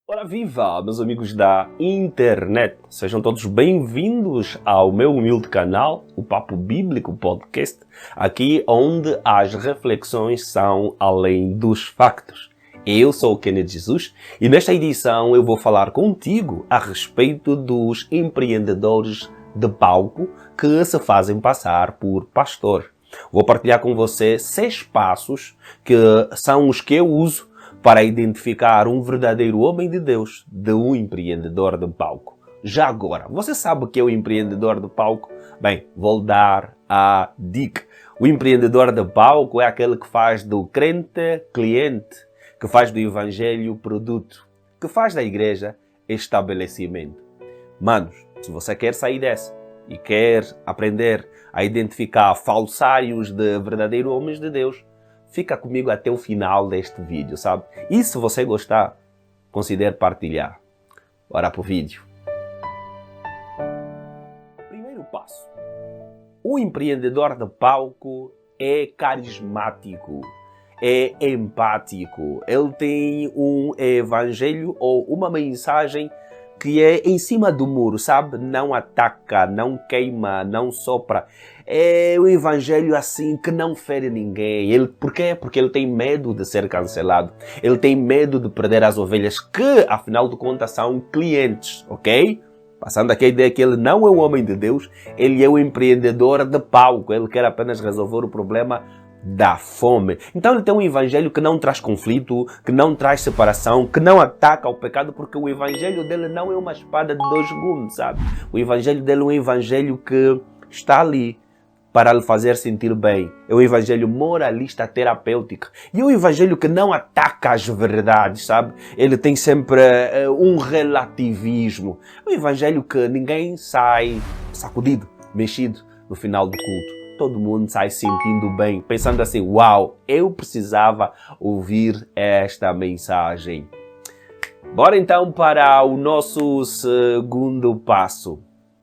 Ora viva, meus amigos da internet! Sejam todos bem-vindos ao meu humilde canal, o Papo Bíblico Podcast, aqui onde as reflexões são além dos factos. Eu sou o Kenneth Jesus e nesta edição eu vou falar contigo a respeito dos empreendedores de palco que se fazem passar por pastor. Vou partilhar com você 6 passos que são os que eu uso para identificar um verdadeiro homem de Deus de um empreendedor de palco. Já agora, você sabe o que é o empreendedor de palco? Bem, vou dar a dica. O empreendedor de palco é aquele que faz do crente cliente, que faz do evangelho produto, que faz da igreja estabelecimento. Manos, se você quer sair dessa e quer aprender a identificar falsários de verdadeiros homens de Deus, fica comigo até o final deste vídeo, sabe? E se você gostar, considere partilhar. Bora pro vídeo. Primeiro passo. O empreendedor de palco é carismático, é empático. Ele tem um evangelho ou uma mensagem que é em cima do muro, sabe? Não ataca, não queima, não sopra. É um evangelho assim que não fere ninguém. Por quê? Porque ele tem medo de ser cancelado. Ele tem medo de perder as ovelhas que, afinal de contas, são clientes, ok? Passando aqui a ideia que ele não é um homem de Deus, ele é um empreendedor de palco. Ele quer apenas resolver o problema da fome. Então ele tem um evangelho que não traz conflito, que não traz separação, que não ataca o pecado, porque o evangelho dele não é uma espada de 2 gumes, sabe? O evangelho dele é um evangelho que está ali para lhe fazer sentir bem. É um evangelho moralista terapêutico. E é um evangelho que não ataca as verdades, sabe? Ele tem sempre um relativismo. É um evangelho que ninguém sai sacudido, mexido no final do culto. Todo mundo sai sentindo bem, pensando assim, uau, eu precisava ouvir esta mensagem. Bora então para o nosso segundo passo.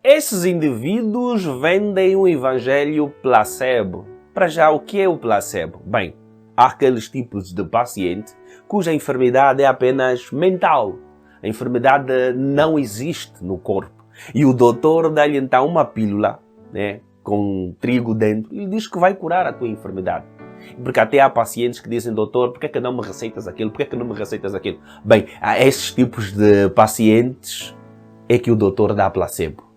Esses indivíduos vendem um evangelho placebo. Para já, o que é o placebo? Bem, há aqueles tipos de paciente cuja enfermidade é apenas mental. A enfermidade não existe no corpo. E o doutor dá-lhe então uma pílula, né, com trigo dentro, e diz que vai curar a tua enfermidade. Porque até há pacientes que dizem, doutor, por que é que não me receitas aquilo? Por que é que não me receitas aquilo? Bem, a esses tipos de pacientes é que o doutor dá placebo.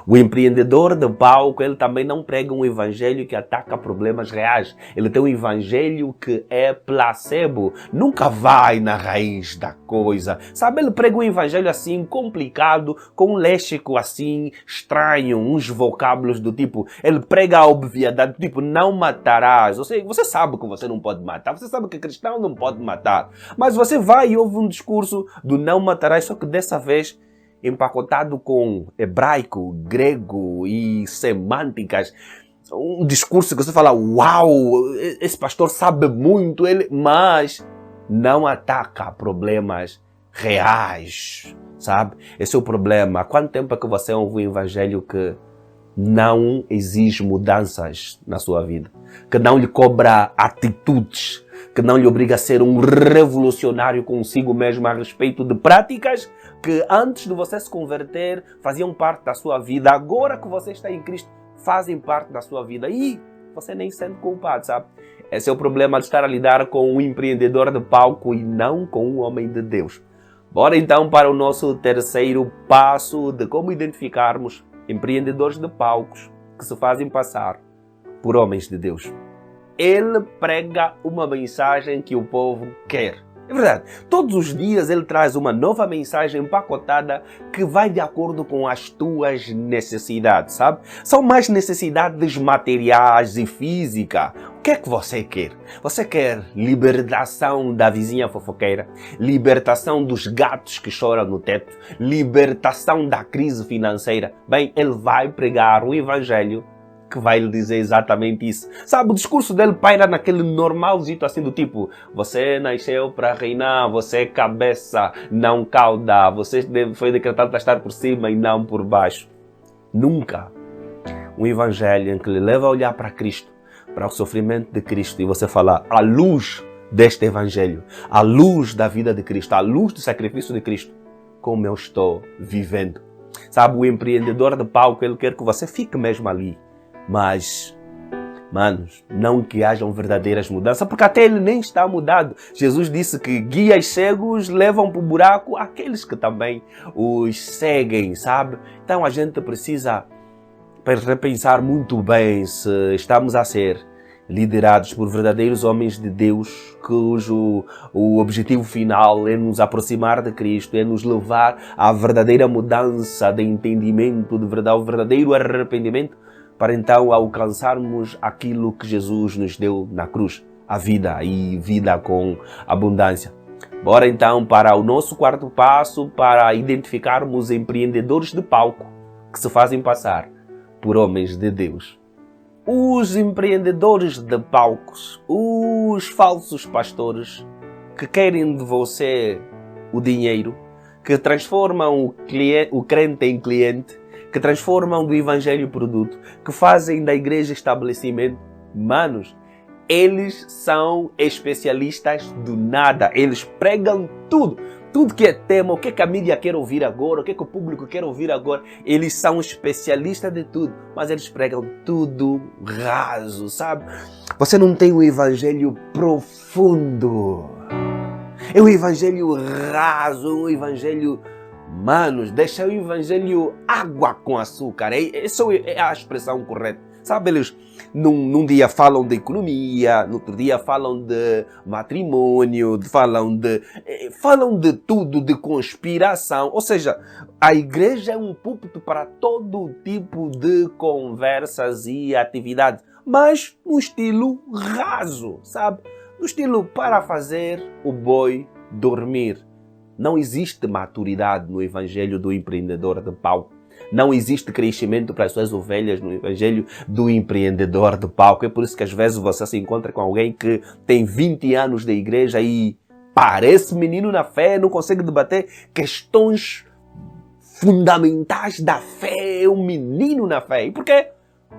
O empreendedor de palco, ele também não prega um evangelho que ataca problemas reais. Ele tem um evangelho que é placebo. Nunca vai na raiz da coisa. Sabe, ele prega um evangelho assim complicado, com um léxico assim estranho, uns vocábulos do tipo, ele prega a obviedade, do tipo, não matarás. Você sabe que você não pode matar, você sabe que cristão não pode matar. Mas você vai e ouve um discurso do não matarás, só que dessa vez empacotado com hebraico, grego e semânticas. Um discurso que você fala, uau, esse pastor sabe muito, mas não ataca problemas reais, sabe? Esse é o problema. Há quanto tempo é que você ouve um evangelho que não exige mudanças na sua vida? Que não lhe cobra atitudes? Que não lhe obriga a ser um revolucionário consigo mesmo a respeito de práticas que antes de você se converter faziam parte da sua vida. Agora que você está em Cristo, fazem parte da sua vida. E você nem sente culpado, sabe? Esse é o problema de estar a lidar com um empreendedor de palco e não com um homem de Deus. Bora então para o nosso terceiro passo de como identificarmos empreendedores de palcos que se fazem passar por homens de Deus. Ele prega uma mensagem que o povo quer. É verdade, todos os dias ele traz uma nova mensagem empacotada que vai de acordo com as tuas necessidades, sabe? São mais necessidades materiais e físicas. O que é que você quer? Você quer libertação da vizinha fofoqueira? Libertação dos gatos que choram no teto? Libertação da crise financeira? Bem, ele vai pregar o evangelho que vai lhe dizer exatamente isso. Sabe, o discurso dele paira naquele normalzito assim do tipo, você nasceu para reinar, você é cabeça, não cauda, você foi decretado para estar por cima e não por baixo. Nunca um evangelho em que lhe leva a olhar para Cristo, para o sofrimento de Cristo e você falar, à luz deste Evangelho, à luz da vida de Cristo, à luz do sacrifício de Cristo, como eu estou vivendo. Sabe, o empreendedor de palco, ele quer que você fique mesmo ali. Mas, manos, não que hajam verdadeiras mudanças, porque até ele nem está mudado. Jesus disse que guias cegos levam para o buraco aqueles que também os seguem, sabe? Então a gente precisa repensar muito bem se estamos a ser liderados por verdadeiros homens de Deus, cujo o objetivo final é nos aproximar de Cristo, é nos levar à verdadeira mudança de entendimento, de verdade, ao verdadeiro arrependimento, para então alcançarmos aquilo que Jesus nos deu na cruz, a vida e vida com abundância. Bora então para o nosso quarto passo, para identificarmos empreendedores de palco que se fazem passar por homens de Deus. Os empreendedores de palcos, os falsos pastores que querem de você o dinheiro, que transformam o crente em cliente, que transformam do evangelho produto, que fazem da igreja estabelecimento. Manos, eles são especialistas do nada. Eles pregam tudo. Tudo que é tema, o que é que a mídia quer ouvir agora, o que é que o público quer ouvir agora. Eles são especialistas de tudo, mas eles pregam tudo raso, sabe? Você não tem um evangelho profundo. É um evangelho raso, um evangelho... Manos, deixa o evangelho água com açúcar. Essa é a expressão correta. Sabe, eles num dia falam de economia, no outro dia falam de matrimônio, falam de tudo, de conspiração. Ou seja, a igreja é um púlpito para todo tipo de conversas e atividades, mas no estilo raso, sabe? No estilo para fazer o boi dormir. Não existe maturidade no evangelho do empreendedor de palco. Não existe crescimento para as suas ovelhas no evangelho do empreendedor de palco. É por isso que às vezes você se encontra com alguém que tem 20 anos de igreja e parece menino na fé, não consegue debater questões fundamentais da fé. É um menino na fé. E por quê?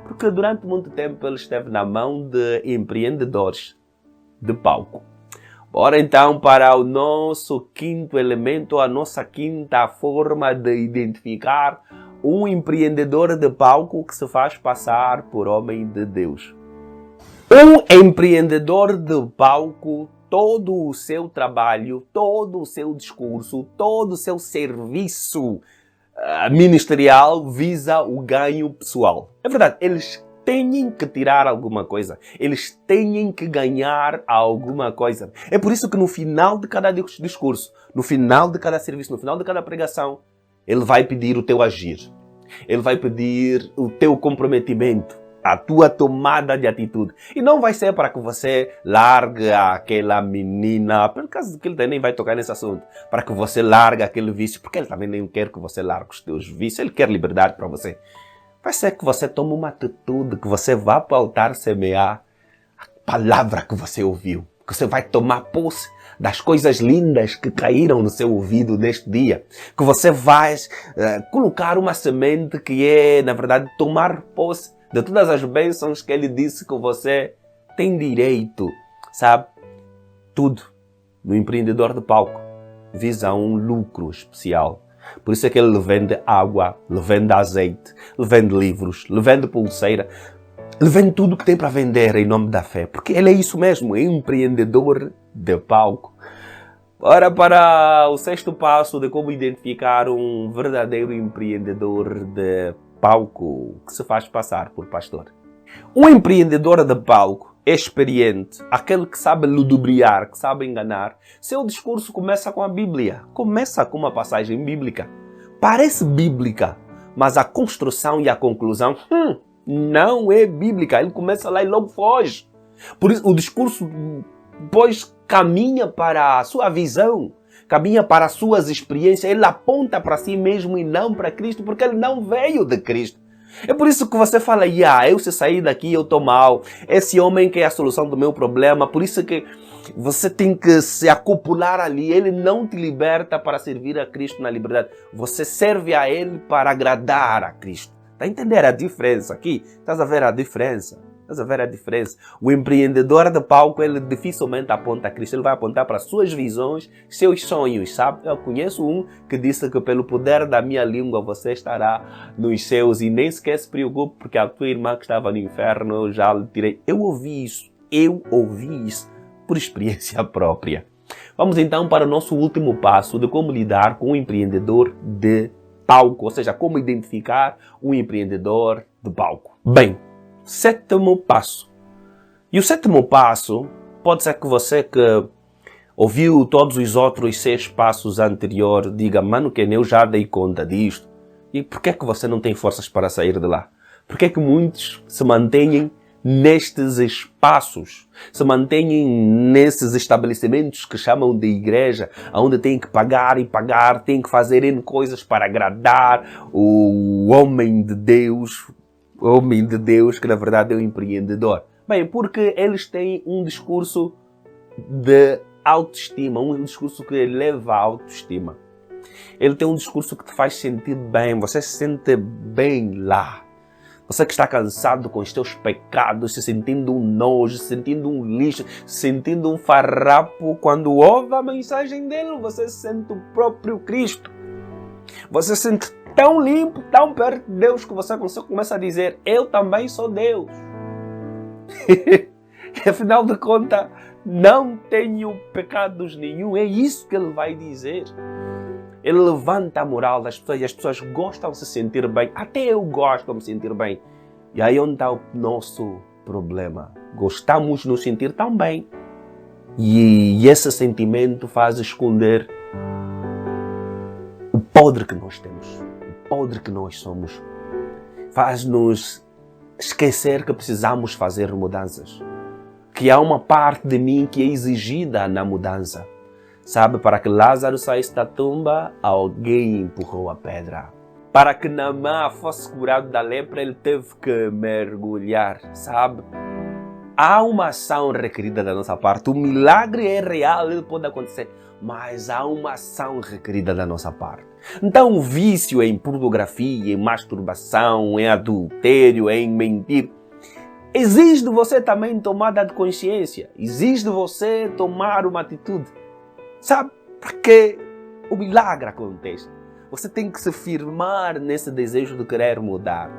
Porque durante muito tempo ele esteve na mão de empreendedores de palco. Bora então para o nosso quinto elemento, a nossa quinta forma de identificar um empreendedor de palco que se faz passar por homem de Deus. Um empreendedor de palco, todo o seu trabalho, todo o seu discurso, todo o seu serviço ministerial visa o ganho pessoal. É verdade, eles têm que tirar alguma coisa. Eles têm que ganhar alguma coisa. É por isso que no final de cada discurso, no final de cada serviço, no final de cada pregação, ele vai pedir o teu agir. Ele vai pedir o teu comprometimento, a tua tomada de atitude. E não vai ser para que você largue aquela menina, por causa que ele nem vai tocar nesse assunto, para que você largue aquele vício, porque ele também nem quer que você largue os teus vícios, ele quer liberdade para você. Vai ser que você tome uma atitude, que você vá para o altar semear a palavra que você ouviu. Que você vai tomar posse das coisas lindas que caíram no seu ouvido neste dia. Que você vai colocar uma semente que é, na verdade, tomar posse de todas as bênçãos que ele disse que você tem direito. Sabe? Tudo no empreendedor de palco visa um lucro especial. Por isso é que ele vende água, ele vende azeite, ele vende livros, ele vende pulseira, ele vende tudo que tem para vender em nome da fé. Porque ele é isso mesmo, é um empreendedor de palco. Ora, para o sexto passo de como identificar um verdadeiro empreendedor de palco que se faz passar por pastor. Um empreendedor de palco experiente, aquele que sabe ludibriar, que sabe enganar, seu discurso começa com a Bíblia, começa com uma passagem bíblica. Parece bíblica, mas a construção e a conclusão não é bíblica. Ele começa lá e logo foge. Por isso o discurso depois caminha para a sua visão, caminha para as suas experiências, ele aponta para si mesmo e não para Cristo, porque ele não veio de Cristo. É por isso que você fala, eu se sair daqui eu estou mal, esse homem que é a solução do meu problema, por isso que você tem que se acoplar ali, ele não te liberta para servir a Cristo na liberdade, você serve a ele para agradar a Cristo. Está a entender a diferença aqui? Estás a ver a diferença? Estás a ver a diferença? O empreendedor de palco, ele dificilmente aponta a Cristo. Ele vai apontar para suas visões, seus sonhos, sabe? Eu conheço um que disse que pelo poder da minha língua você estará nos céus e nem sequer se preocupe porque a tua irmã que estava no inferno eu já lhe tirei. Eu ouvi isso por experiência própria. Vamos então para o nosso último passo de como lidar com o empreendedor de palco, ou seja, como identificar um empreendedor de palco. Bem, sétimo passo. E o sétimo passo, pode ser que você que ouviu todos os outros 6 passos anteriores diga, mano, que eu já dei conta disto. E por que é que você não tem forças para sair de lá? Por que é que muitos se mantêm nestes espaços, se mantêm nesses estabelecimentos que chamam de igreja, onde têm que pagar e pagar, têm que fazer N coisas para agradar o homem de Deus que na verdade é um empreendedor? Bem, porque eles têm um discurso de autoestima, um discurso que eleva a autoestima. Ele tem um discurso que te faz sentir bem, você se sente bem lá. Você que está cansado com os teus pecados, se sentindo um nojo, se sentindo um lixo, se sentindo um farrapo, quando ouve a mensagem dele, você sente o próprio Cristo. Você se sente tão limpo, tão perto de Deus, que você começa a dizer, eu também sou Deus. Afinal de contas, não tenho pecados nenhum. É isso que ele vai dizer. Ele levanta a moral das pessoas e as pessoas gostam de se sentir bem. Até eu gosto de me sentir bem. E aí onde está o nosso problema? Gostamos de nos sentir tão bem. E esse sentimento faz esconder o podre que nós temos. O podre que nós somos. Faz-nos esquecer que precisamos fazer mudanças. Que há uma parte de mim que é exigida na mudança. Sabe, para que Lázaro saísse da tumba, alguém empurrou a pedra. Para que Naamã fosse curado da lepra, ele teve que mergulhar, sabe? Há uma ação requerida da nossa parte. O milagre é real, ele pode acontecer, mas há uma ação requerida da nossa parte. Então o vício em pornografia, em masturbação, em adultério, em mentir, exige de você também tomada de consciência. Exige de você tomar uma atitude. Sabe? Porque o milagre acontece. Você tem que se firmar nesse desejo de querer mudar.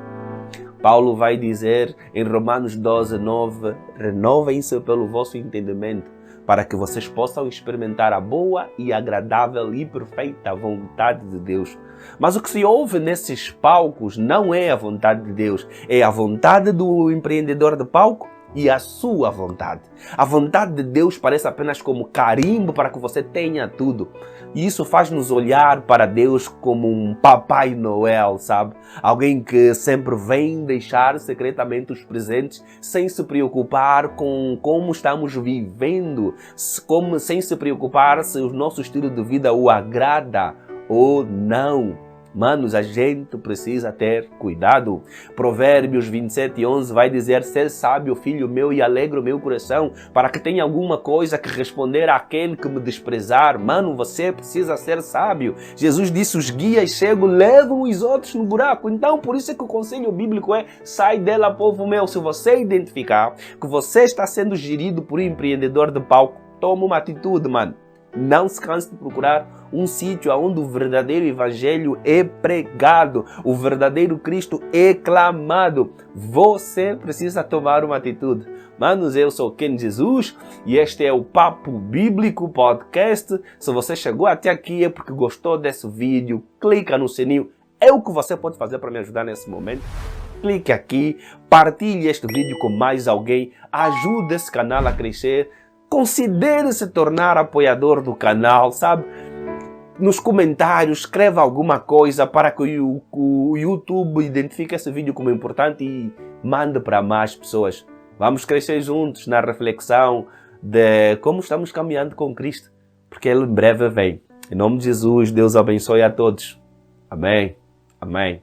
Paulo vai dizer em Romanos 12:9, renovem-se pelo vosso entendimento, para que vocês possam experimentar a boa e agradável e perfeita vontade de Deus. Mas o que se ouve nesses palcos não é a vontade de Deus, é a vontade do empreendedor de palco e a sua vontade. A vontade de Deus parece apenas como carimbo para que você tenha tudo. E isso faz-nos olhar para Deus como um Papai Noel, sabe? Alguém que sempre vem deixar secretamente os presentes sem se preocupar com como estamos vivendo, sem se preocupar se o nosso estilo de vida o agrada ou não. Manos, a gente precisa ter cuidado. Provérbios 27:11 vai dizer, ser sábio, filho meu, e alegra o meu coração, para que tenha alguma coisa que responder àquele que me desprezar. Mano, você precisa ser sábio. Jesus disse, os guias cegos levam os outros no buraco. Então, por isso é que o conselho bíblico é, sai dela, povo meu. Se você identificar que você está sendo gerido por um empreendedor de palco, toma uma atitude, mano. Não se canse de procurar um sítio onde o verdadeiro evangelho é pregado, o verdadeiro Cristo é clamado. Você precisa tomar uma atitude. Manos, eu sou Ken Jesus e este é o Papo Bíblico Podcast. Se você chegou até aqui é porque gostou desse vídeo, clica no sininho. É o que você pode fazer para me ajudar nesse momento. Clique aqui, partilhe este vídeo com mais alguém, ajude esse canal a crescer. Considere se tornar apoiador do canal, sabe? Nos comentários, escreva alguma coisa para que o YouTube identifique esse vídeo como importante e mande para mais pessoas. Vamos crescer juntos na reflexão de como estamos caminhando com Cristo, porque Ele em breve vem. Em nome de Jesus, Deus abençoe a todos. Amém. Amém.